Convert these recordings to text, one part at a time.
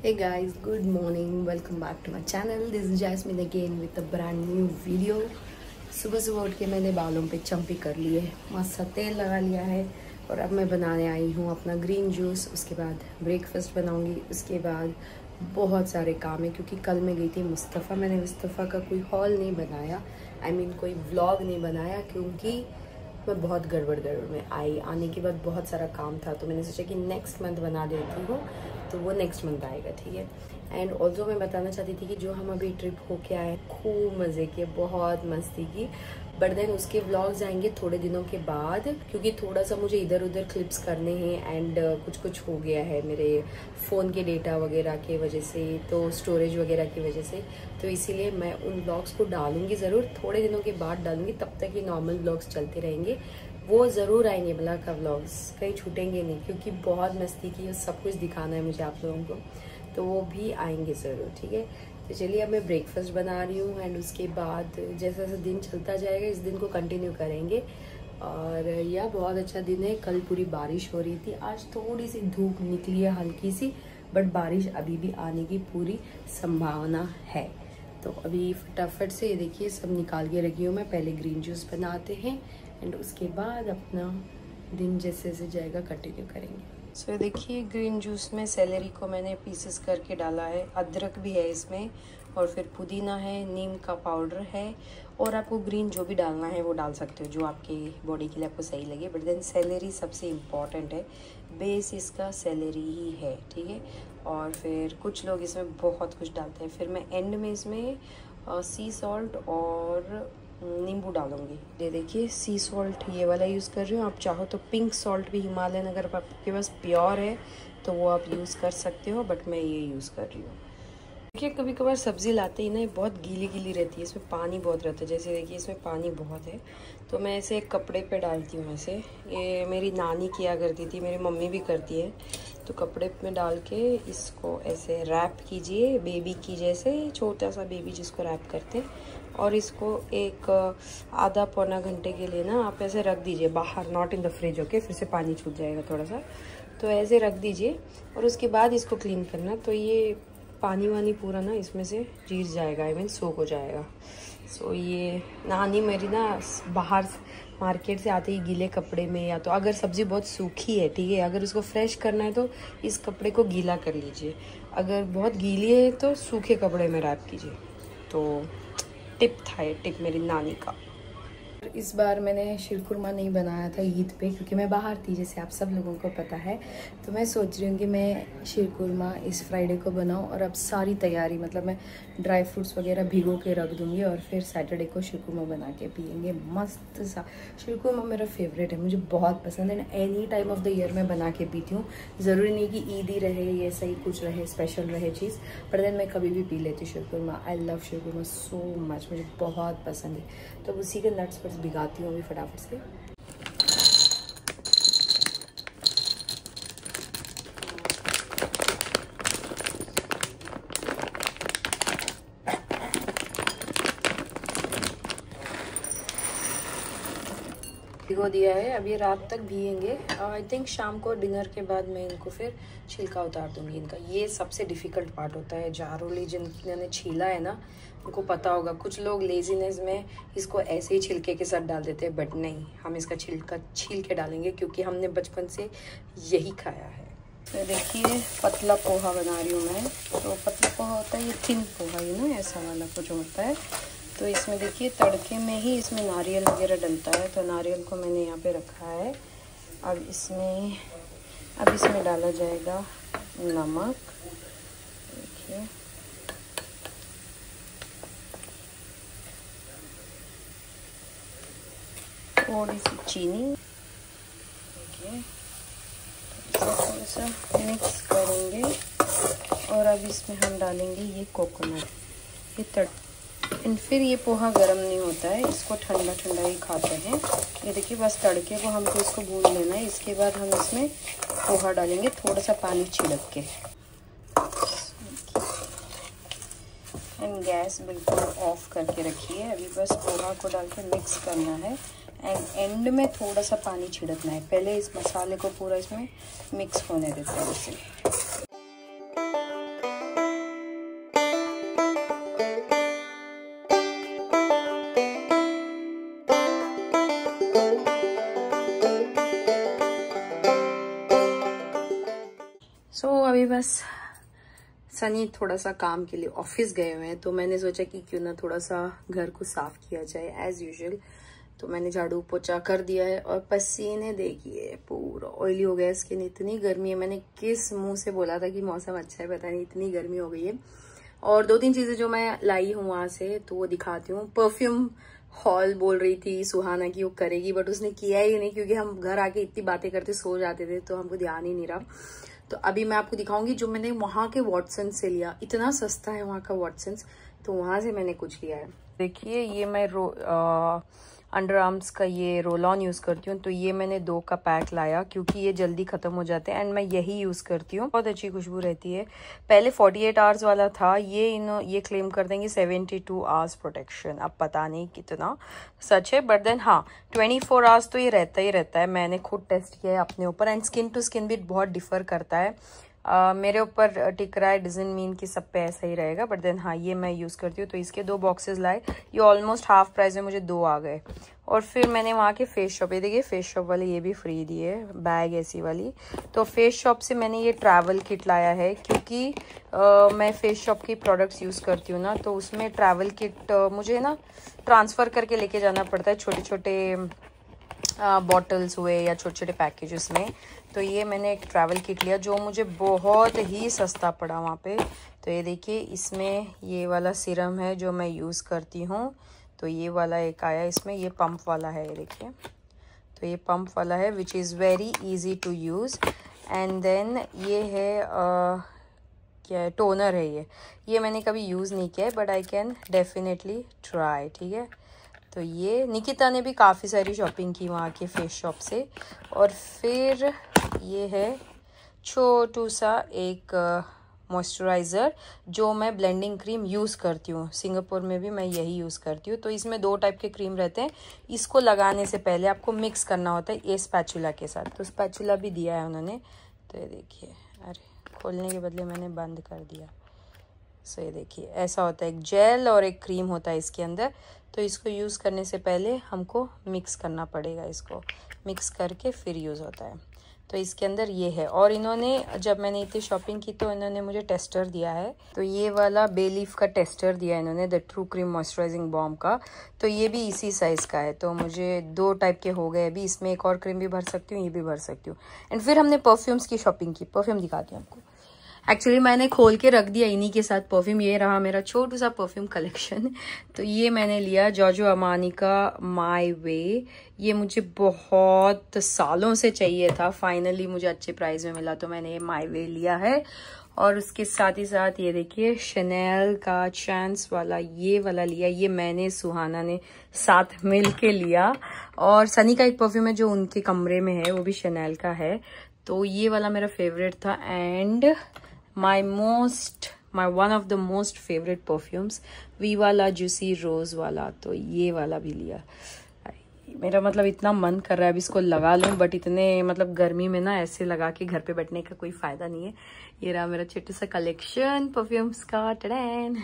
Hey guys, good morning. Welcome back to my channel. This is Jasmine again with a brand new video. सुबह सुबह उठ के मैंने बालों पे चम्पी कर ली है, मस्त सा तेल लगा लिया है और अब मैं बनाने आई हूँ अपना ग्रीन जूस। उसके बाद ब्रेकफास्ट बनाऊँगी। उसके बाद बहुत सारे काम है क्योंकि कल मैं गई थी मुस्तफ़ा। मैंने मुस्तफ़ा का कोई हॉल नहीं बनाया, कोई व्लॉग नहीं बनाया क्योंकि मैं बहुत गड़बड़ में आई। आने के बाद बहुत सारा काम था तो मैंने सोचा कि नेक्स्ट मंथ बना देती हूँ, तो वो नेक्स्ट मंथ आएगा, ठीक है। एंड ऑल्सो मैं बताना चाहती थी कि जो हम अभी ट्रिप होके आए, खूब मज़े किए, बहुत मस्ती की। बट देन उसके व्लॉग्स आएंगे थोड़े दिनों के बाद क्योंकि थोड़ा सा मुझे इधर उधर क्लिप्स करने हैं एंड कुछ हो गया है मेरे फ़ोन के डेटा वगैरह के वजह से, तो स्टोरेज वगैरह की वजह से। तो इसीलिए मैं उन व्लॉग्स को डालूंगी ज़रूर, थोड़े दिनों के बाद डालूंगी। तब तक ये नॉर्मल व्लॉग्स चलते रहेंगे, वो ज़रूर आएंगे। बला का व्लॉग्स कहीं छूटेंगे नहीं क्योंकि बहुत मस्ती की, सब कुछ दिखाना है मुझे आप लोगों को, तो वो भी आएंगे ज़रूर, ठीक है। तो चलिए अब मैं ब्रेकफास्ट बना रही हूँ एंड उसके बाद जैसा जैसा दिन चलता जाएगा इस दिन को कंटिन्यू करेंगे। और यह बहुत अच्छा दिन है। कल पूरी बारिश हो रही थी, आज थोड़ी सी धूप निकली है हल्की सी, बट बारिश अभी भी आने की पूरी संभावना है। तो अभी फटाफट से ये देखिए सब निकाल के रखी हूँ मैं। पहले ग्रीन जूस बनाते हैं एंड उसके बाद अपना दिन जैसे जैसे जाएगा कंटिन्यू करेंगे। सो देखिए ग्रीन जूस में सेलेरी को मैंने पीसेस करके डाला है, अदरक भी है इसमें, और फिर पुदीना है, नीम का पाउडर है, और आपको ग्रीन जो भी डालना है वो डाल सकते हो जो आपकी बॉडी के लिए आपको सही लगे। बट देन सेलेरी सबसे इम्पॉर्टेंट है, बेस इसका सेलेरी ही है, ठीक है। और फिर कुछ लोग इसमें बहुत कुछ डालते हैं। फिर मैं एंड में इसमें सी सॉल्ट और नींबू डालूंगी। ये देखिए सी सॉल्ट ये वाला यूज़ कर रही हूँ। आप चाहो तो पिंक सॉल्ट भी, हिमालयन, अगर आपके पास प्योर है तो वो आप यूज़ कर सकते हो, बट मैं ये यूज़ कर रही हूँ। देखिए कभी कभार सब्ज़ी लाते ही ना ये बहुत गीली रहती है, इसमें पानी बहुत रहता है। जैसे देखिए इसमें पानी बहुत है, तो मैं ऐसे एक कपड़े पे डालती हूँ। ऐसे ये मेरी नानी किया करती थी, मेरी मम्मी भी करती है। तो कपड़े में डाल के इसको ऐसे रैप कीजिए, बेबी की जैसे, छोटा सा बेबी जिसको रैप करते हैं, और इसको एक आधा पौना घंटे के लिए ना आप ऐसे रख दीजिए बाहर, not in the fridge, okay. फिर से पानी छूट जाएगा थोड़ा सा, तो ऐसे रख दीजिए और उसके बाद इसको क्लीन करना। तो ये पानी वानी पूरा ना इसमें से चीज जाएगा, सोख हो जाएगा। सो ये नानी मेरी ना बाहर मार्केट से आते ही गीले कपड़े में, या तो अगर सब्ज़ी बहुत सूखी है, ठीक है, अगर उसको फ्रेश करना है तो इस कपड़े को गीला कर लीजिए। अगर बहुत गीली है तो सूखे कपड़े में रैप कीजिए। तो टिप था ये, टिप मेरी नानी का। इस बार मैंने शीरकुरमा नहीं बनाया था ईद पे क्योंकि मैं बाहर थी, जैसे आप सब लोगों को पता है। तो मैं सोच रही हूँ कि मैं शीरकुरमा इस फ्राइडे को बनाऊँ, और अब सारी तैयारी, मतलब मैं ड्राई फ्रूट्स वगैरह भिगो के रख दूँगी और फिर सैटरडे को शीरकुरमा बना के पियेंगे मस्त सा। शीरकुरमा मेरा फेवरेट है, मुझे बहुत पसंद है। Any time of the year मैं बना के पीती हूँ, ज़रूरी नहीं कि ईद ही रहे या सही कुछ रहे, स्पेशल रहे चीज़, पर देन मैं कभी भी पी लेती हूँ sheer khurma. I love sheer khurma so much, मुझे बहुत पसंद है। तो उसी के नट्स पर भिगाती हूँ अभी फटाफट से। भिगो दिया है, अब ये रात तक भीगेंगे। आई थिंक शाम को डिनर के बाद मैं इनको फिर छिलका उतार दूंगी इनका। ये सबसे डिफ़िकल्ट पार्ट होता है, जारोली जिन्होंने छीला है ना उनको पता होगा। कुछ लोग लेजीनेस में इसको ऐसे ही छिलके के साथ डाल देते हैं, बट नहीं, हम इसका छिलका छील के डालेंगे क्योंकि हमने बचपन से यही खाया है। तो देखिए पतला पोहा बना रही हूँ मैं। तो पतला पोहा होता है ये थिन पोहा, ये ना ऐसा वाला कुछ होता है। तो इसमें देखिए तड़के में ही इसमें नारियल वगैरह डलता है, तो नारियल को मैंने यहाँ पे रखा है। अब इसमें डाला जाएगा नमक, देखिए, थोड़ी सी चीनी, देखिए, थोड़ा सा मिक्स करेंगे। और अब इसमें हम डालेंगे ये कोकोनट, ये फिर ये पोहा गर्म नहीं होता है, इसको ठंडा ठंडा ही खाते हैं। ये देखिए बस तड़के को हमको इसको भून लेना है। इसके बाद हम इसमें पोहा डालेंगे, थोड़ा सा पानी छिड़क के। एंड गैस बिल्कुल ऑफ करके रखिए। अभी बस पोहा को डाल के मिक्स करना है एंड एंड में थोड़ा सा पानी छिड़कना है। पहले इस मसाले को पूरा इसमें मिक्स होने देते हैं इसे। बस सनी थोड़ा सा काम के लिए ऑफिस गए हुए हैं, तो मैंने सोचा कि क्यों ना थोड़ा सा घर को साफ किया जाए एज यूजुअल। तो मैंने झाड़ू पोछा कर दिया है और पसीने देखिए पूरा ऑयली हो गया स्किन। इतनी गर्मी है, मैंने किस मुंह से बोला था कि मौसम अच्छा है, पता नहीं इतनी गर्मी हो गई है। और 2-3 चीजें जो मैं लाई हूँ वहां से तो वो दिखाती हूँ। परफ्यूम हॉल बोल रही थी सुहाना की वो करेगी, बट उसने किया ही नहीं क्योंकि हम घर आके इतनी बातें करते सो जाते थे तो हमको ध्यान ही नहीं रहा। तो अभी मैं आपको दिखाऊंगी जो मैंने वहां के वॉटसन से लिया। इतना सस्ता है वहां का वॉटसन, तो वहां से मैंने कुछ लिया है। देखिए ये मैं अंडर आर्म्स का ये रोल ऑन यूज करती हूँ, तो ये मैंने 2 का पैक लाया क्योंकि ये जल्दी खत्म हो जाते हैं एंड मैं यही यूज करती हूँ। बहुत अच्छी खुशबू रहती है। पहले 48 आवर्स वाला था, ये क्लेम कर देंगे 72 आवर्स प्रोटेक्शन। अब पता नहीं कितना सच है, बट देन हाँ 24 आवर्स तो ये रहता ही रहता है। मैंने खुद टेस्ट किया है अपने ऊपर एंड स्किन टू स्किन भी बहुत डिफर करता है। मेरे ऊपर टिक रहा है डजंट मीन कि सब पे ऐसा ही रहेगा, बट देन हाँ ये मैं यूज़ करती हूँ। तो इसके 2 बॉक्सेस लाए, ये ऑलमोस्ट हाफ प्राइस में मुझे 2 आ गए। और फिर मैंने वहाँ के फेस शॉप, ये देखिए फेस शॉप वाले ये भी फ्री दिए बैग ऐसी वाली। तो फेस शॉप से मैंने ये ट्रैवल किट लाया है क्योंकि मैं फेस शॉप की प्रोडक्ट्स यूज़ करती हूँ ना, तो उसमें ट्रैवल किट मुझे ना ट्रांसफ़र करके लेके जाना पड़ता है, छोटे छोटे बॉटल्स हुए या छोटे छोटे पैकेजेस में। तो ये मैंने एक ट्रैवल किट लिया जो मुझे बहुत ही सस्ता पड़ा वहाँ पे। तो ये देखिए इसमें ये वाला सीरम है जो मैं यूज़ करती हूँ। तो ये वाला एक आया, इसमें ये पंप वाला है, ये देखिए। तो ये पंप वाला है which is very easy to use. And then ये है क्या है, टोनर है ये मैंने कभी यूज़ नहीं किया है but I can definitely try, ठीक है। तो ये निकिता ने भी काफ़ी सारी शॉपिंग की वहाँ के फेस शॉप से। और फिर ये है छोटू सा एक मॉइस्चराइज़र जो मैं ब्लेंडिंग क्रीम यूज़ करती हूँ। सिंगापुर में भी मैं यही यूज़ करती हूँ। तो इसमें 2 टाइप के क्रीम रहते हैं। इसको लगाने से पहले आपको मिक्स करना होता है ये स्पैचुला के साथ। तो स्पैचुला भी दिया है उन्होंने। तो ये देखिए, अरे खोलने के बदले मैंने बंद कर दिया। सो ये देखिए ऐसा होता है, एक जेल और एक क्रीम होता है इसके अंदर। तो इसको यूज़ करने से पहले हमको मिक्स करना पड़ेगा, इसको मिक्स करके फिर यूज़ होता है। तो इसके अंदर ये है। और इन्होंने जब मैंने इतनी शॉपिंग की तो इन्होंने मुझे टेस्टर दिया है। तो ये वाला बेलीफ का टेस्टर दिया है इन्होंने, the true cream moisturising balm का। तो ये भी इसी साइज़ का है। तो मुझे 2 टाइप के हो गए। अभी इसमें एक और क्रीम भी भर सकती हूँ, ये भी भर सकती हूँ। एंड फिर हमने परफ्यूम्स की शॉपिंग की। परफ्यूम दिखाती हूँ आपको। एक्चुअली मैंने खोल के रख दिया इन्हीं के साथ परफ्यूम। ये रहा मेरा छोटू सा परफ्यूम कलेक्शन। तो ये मैंने लिया जॉर्जो अमानी का माय वे। ये मुझे बहुत सालों से चाहिए था, फाइनली मुझे अच्छे प्राइस में मिला तो मैंने ये माय वे लिया है। और उसके साथ ही साथ ये देखिए शनेल का चांस वाला ये वाला लिया। ये मैंने सुहाना ने साथ मिल के लिया। और सनी का एक परफ्यूम है जो उनके कमरे में है, वो भी शनेल का है। तो ये वाला मेरा फेवरेट था। And my one of the most favourite perfumes वी वाला जूसी रोज वाला। तो ये वाला भी लिया। मेरा मतलब इतना मन कर रहा है अब इसको लगा लूं, बट इतने मतलब गर्मी में ना ऐसे लगा के घर पे बैठने का कोई फायदा नहीं है। ये रहा मेरा छोटा सा कलेक्शन परफ्यूम्स का। टडैन।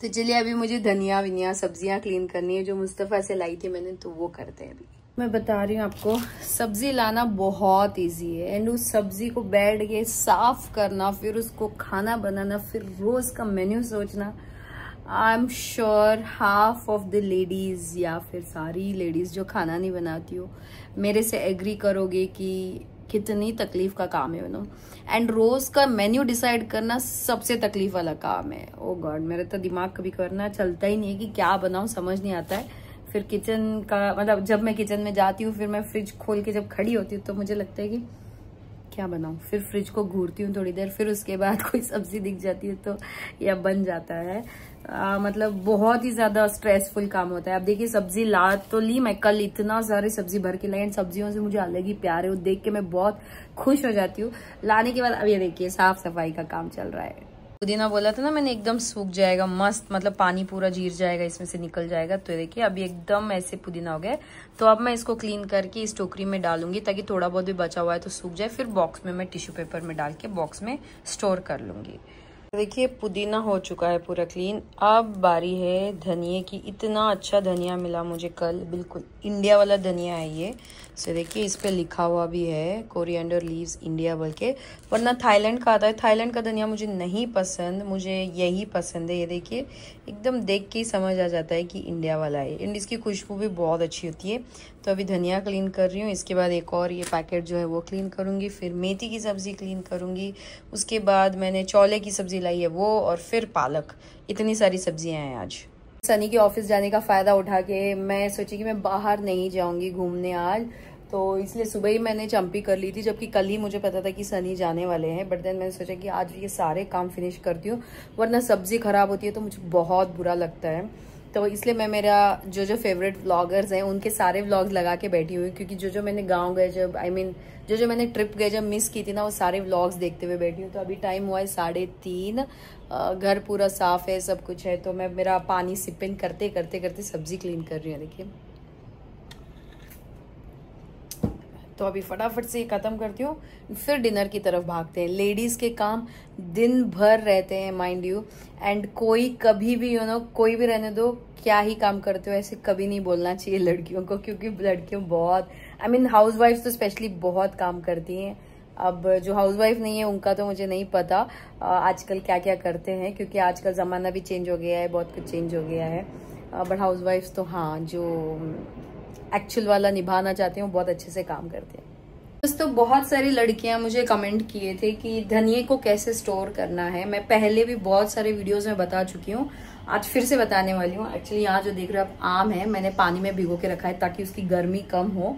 तो चलिए अभी मुझे धनिया विनिया सब्जियां क्लीन करनी है जो मुस्तफा से लाई थी मैंने, तो वो करते हैं अभी। मैं बता रही हूँ आपको, सब्जी लाना बहुत इजी है एंड उस सब्जी को बैठ के साफ करना, फिर उसको खाना बनाना, फिर रोज का मेन्यू सोचना। I am sure half of the ladies या फिर सारी लेडीज जो खाना नहीं बनाती हो मेरे से एग्री करोगे कि कितनी तकलीफ का काम है नो। एंड रोज का मेन्यू डिसाइड करना सबसे तकलीफ वाला काम है। ओ गॉड, मेरा तो दिमाग कभी करना चलता ही नहीं है कि क्या बनाऊं, समझ नहीं आता है। फिर किचन का मतलब जब मैं किचन में जाती हूँ फिर मैं फ्रिज खोल के जब खड़ी होती हूँ तो मुझे लगता है कि क्या बनाऊं। फिर फ्रिज को घूरती हूँ थोड़ी देर, फिर उसके बाद कोई सब्जी दिख जाती है तो यह बन जाता है। मतलब बहुत ही ज्यादा स्ट्रेसफुल काम होता है। अब देखिए सब्जी ला तो ली मैं, कल इतना सारी सब्जी भर के लाई एंड सब्जियों से मुझे अलग ही प्यार है, वो देख के मैं बहुत खुश हो जाती हूँ। लाने के बाद अब ये देखिए साफ सफाई का काम चल रहा है। पुदीना बोला था ना मैंने, एकदम सूख जाएगा मस्त, मतलब पानी पूरा जीर जाएगा, इसमें से निकल जाएगा। तो देखिए अभी एकदम ऐसे पुदीना हो गया। तो अब मैं इसको क्लीन करके इस टोकरी में डालूंगी ताकि थोड़ा बहुत भी बचा हुआ है तो सूख जाए। फिर बॉक्स में मैं टिश्यू पेपर में डाल के बॉक्स में स्टोर कर लूंगी। देखिए पुदीना हो चुका है पूरा क्लीन। अब बारी है धनिए की। इतना अच्छा धनिया मिला मुझे कल, बिल्कुल इंडिया वाला धनिया है ये। सो देखिए इस पे लिखा हुआ भी है कोरिएंडर लीव्स इंडिया बोल के, वरना थाईलैंड का आता है। थाईलैंड का धनिया मुझे नहीं पसंद, मुझे यही पसंद है। ये देखिए एकदम देख के ही समझ आ जाता है कि इंडिया वाला है। एंड इसकी खुशबू भी बहुत अच्छी होती है। तो अभी धनिया क्लीन कर रही हूँ, इसके बाद एक और ये पैकेट जो है वो क्लीन करूँगी, फिर मेथी की सब्ज़ी क्लीन करूँगी, उसके बाद मैंने छोले की सब्ज़ी लाई है वो, और फिर पालक। इतनी सारी सब्जियां हैं आज। सनी के ऑफिस जाने का फ़ायदा उठा के मैं सोची कि मैं बाहर नहीं जाऊंगी घूमने आज, तो इसलिए सुबह ही मैंने चंपी कर ली थी, जबकि कल ही मुझे पता था कि सनी जाने वाले हैं। बट देन मैंने सोचा कि आज ये सारे काम फिनिश करती हूँ, वरना सब्जी खराब होती है तो मुझे बहुत बुरा लगता है। तो इसलिए मैं मेरा जो फेवरेट व्लॉगर्स हैं उनके सारे व्लॉग्स लगा के बैठी हुई, क्योंकि जो मैंने गाँव गए जब जो मैंने ट्रिप गए जब मिस की थी ना, वो सारे व्लॉग्स देखते हुए बैठी हूँ। तो अभी टाइम हुआ है 3:30, घर पूरा साफ है, सब कुछ है। तो मैं मेरा पानी सिपिन करते करते करते सब्जी क्लीन कर रही हूँ। देखिए तो अभी फटाफट से खत्म करती हूँ, फिर डिनर की तरफ भागते हैं। लेडीज के काम दिन भर रहते हैं माइंड यू, एंड कोई कभी भी कोई भी रहने दो, क्या ही काम करते हो ऐसे कभी नहीं बोलना चाहिए लड़कियों को, क्योंकि लड़कियों बहुत हाउसवाइफ्स तो स्पेशली बहुत काम करती हैं। अब जो हाउसवाइफ नहीं है उनका तो मुझे नहीं पता आजकल क्या क्या करते हैं, क्योंकि आजकल ज़माना भी चेंज हो गया है, बहुत कुछ चेंज हो गया है। बट हाउसवाइफ्स तो हाँ, जो एक्चुअल वाला निभाना चाहते हैं वो बहुत अच्छे से काम करते हैं। दोस्तों बहुत सारी लड़कियां मुझे कमेंट किए थे कि धनिए को कैसे स्टोर करना है। मैं पहले भी बहुत सारे वीडियोस में बता चुकी हूँ, आज फिर से बताने वाली हूँ। एक्चुअली यहाँ जो देख रहे हो आप आम है, मैंने पानी में भिगो के रखा है ताकि उसकी गर्मी कम हो।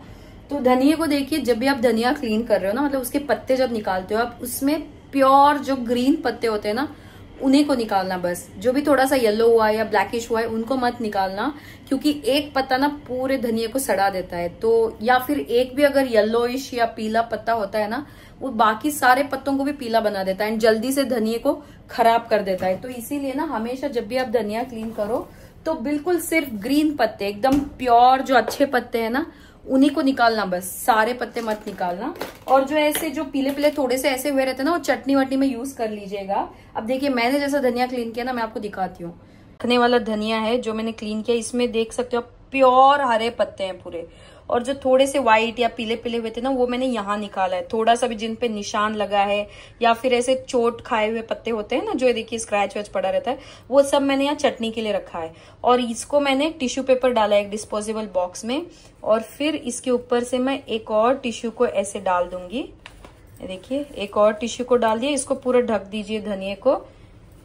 तो धनिए को देखिए, जब भी आप धनिया क्लीन कर रहे हो ना, मतलब उसके पत्ते जब निकालते हो आप, उसमें प्योर जो ग्रीन पत्ते होते हैं ना, उन्हीं को निकालना बस। जो भी थोड़ा सा येलो हुआ है या ब्लैकिश हुआ है उनको मत निकालना, क्योंकि एक पत्ता ना पूरे धनिए को सड़ा देता है। तो या फिर एक भी अगर येलोइश या पीला पत्ता होता है ना, वो बाकी सारे पत्तों को भी पीला बना देता है एंड जल्दी से धनिए को खराब कर देता है। तो इसीलिए ना हमेशा जब भी आप धनिया क्लीन करो तो बिल्कुल सिर्फ ग्रीन पत्ते, एकदम प्योर जो अच्छे पत्ते हैं ना, उन्हीं को निकालना बस, सारे पत्ते मत निकालना। और जो ऐसे जो पीले पीले थोड़े से ऐसे हुए रहते हैं ना, वो चटनी वटनी में यूज कर लीजिएगा। अब देखिए मैंने जैसा धनिया क्लीन किया ना, मैं आपको दिखाती हूँ। रखने वाला धनिया है जो मैंने क्लीन किया, इसमें देख सकते हो प्योर हरे पत्ते हैं पूरे, और जो थोड़े से व्हाइट या पीले पीले हुए थे ना, वो मैंने यहाँ निकाला है। थोड़ा सा भी जिन पे निशान लगा है या फिर ऐसे चोट खाए हुए पत्ते होते हैं ना, जो देखिए स्क्रैच वैच पड़ा रहता है, वो सब मैंने यहाँ चटनी के लिए रखा है। और इसको मैंने टिश्यू पेपर डाला है एक डिस्पोजेबल बॉक्स में, और फिर इसके ऊपर से मैं एक और टिश्यू को ऐसे डाल दूंगी। देखिए एक और टिश्यू को डाल दिया, इसको पूरा ढक दीजिए धनिए को।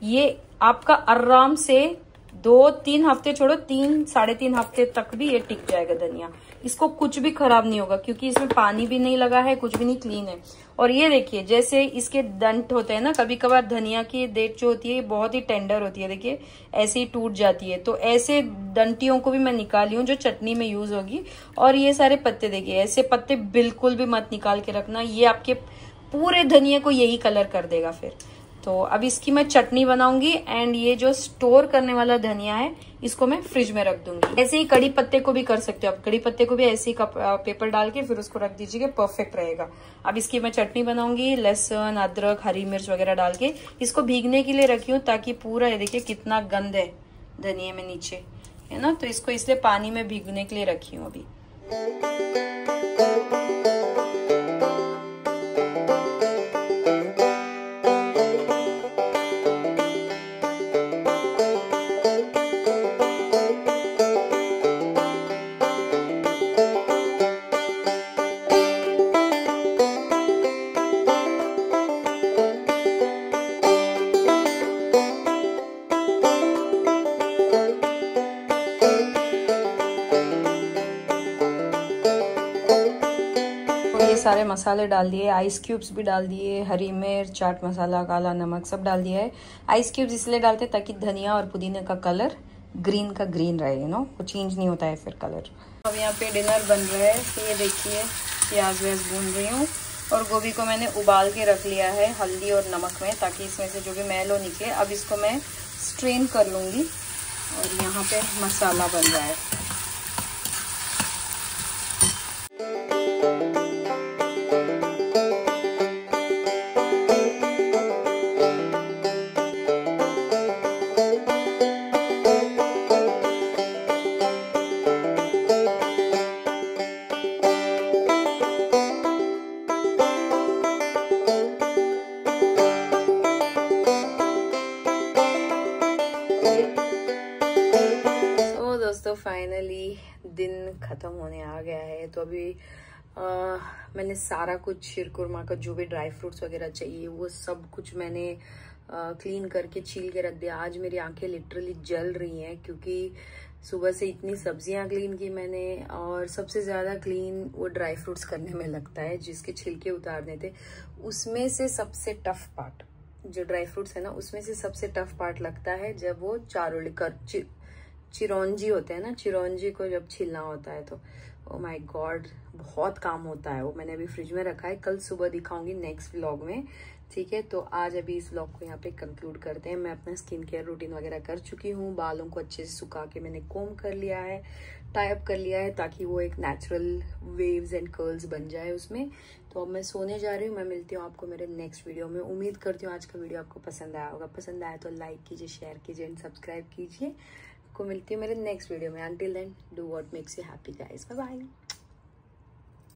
ये आपका आराम से 2-3 हफ्ते, छोड़ो 3-3.5 हफ्ते तक भी ये टिक जाएगा धनिया। इसको कुछ भी खराब नहीं होगा, क्योंकि इसमें पानी भी नहीं लगा है, कुछ भी नहीं, क्लीन है। और ये देखिए जैसे इसके डंट होते हैं ना, कभी कभार धनिया की डेट जो होती है बहुत ही टेंडर होती है, देखिए ऐसे ही टूट जाती है। तो ऐसे डंटियों को भी मैं निकाली हूँ जो चटनी में यूज होगी। और ये सारे पत्ते देखिए, ऐसे पत्ते बिल्कुल भी मत निकाल के रखना, ये आपके पूरे धनिया को यही कलर कर देगा फिर। तो अब इसकी मैं चटनी बनाऊंगी, एंड ये जो स्टोर करने वाला धनिया है इसको मैं फ्रिज में रख दूंगी। ऐसे ही कड़ी पत्ते को भी कर सकते हो आप, कड़ी पत्ते को भी ऐसे ही पेपर डाल के फिर उसको रख दीजिएगा, परफेक्ट रहेगा। अब इसकी मैं चटनी बनाऊंगी, लहसुन अदरक हरी मिर्च वगैरह डाल के। इसको भीगने के लिए रखी हूँ ताकि पूरा, ये देखिए कितना गंद है धनिया में नीचे, है ना, तो इसको इसलिए पानी में भीगने के लिए रखी हूँ अभी। सारे मसाले डाल दिए, आइस क्यूब्स भी डाल दिए, हरी मिर्च, चाट मसाला, काला नमक सब डाल दिया है। आइस क्यूब्स इसलिए डालते ताकि धनिया और पुदीने का कलर ग्रीन का ग्रीन रहे, वो चेंज नहीं होता है फिर कलर। अब यहाँ पे डिनर बन रहा है, तो ये देखिए प्याज व्याज भून रही हूँ, और गोभी को मैंने उबाल के रख लिया है हल्दी और नमक में, ताकि इसमें से जो भी मैल हो निकले। अब इसको मैं स्ट्रेन कर लूँगी, और यहाँ पे मसाला बन रहा है। दिन ख़त्म होने आ गया है। तो अभी मैंने सारा कुछ शीरकुरमा का जो भी ड्राई फ्रूट्स वगैरह चाहिए वो सब कुछ मैंने क्लीन करके छील के रख दिया। आज मेरी आंखें लिटरली जल रही हैं क्योंकि सुबह से इतनी सब्जियां क्लीन की मैंने, और सबसे ज़्यादा क्लीन वो ड्राई फ्रूट्स करने में लगता है, जिसके छिलके उतारने थे। उसमें से सबसे टफ पार्ट जो ड्राई फ्रूट्स है ना, उसमें से सबसे टफ पार्ट लगता है जब वो चारोली कर चिरौंजी होते हैं ना, चिरौंजी को जब छीलना होता है तो ओ माय गॉड बहुत काम होता है। वो मैंने अभी फ्रिज में रखा है, कल सुबह दिखाऊंगी नेक्स्ट व्लॉग में, ठीक है। तो आज अभी इस व्लॉग को यहाँ पे कंक्लूड करते हैं। मैं अपना स्किन केयर रूटीन वगैरह कर चुकी हूँ, बालों को अच्छे से सुखा के मैंने कोम कर लिया है, टाई अप कर लिया है ताकि वो एक नेचुरल वेव्स एंड कर्ल्स बन जाए उसमें। तो अब मैं सोने जा रही हूँ। मैं मिलती हूँ आपको मेरे नेक्स्ट वीडियो में। उम्मीद करती हूँ आज का वीडियो आपको पसंद आया होगा। पसंद आया तो लाइक कीजिए, शेयर कीजिए एंड सब्सक्राइब कीजिए। को मिलती हूँ मेरे नेक्स्ट वीडियो में। Until then do what makes you happy guys, bye bye.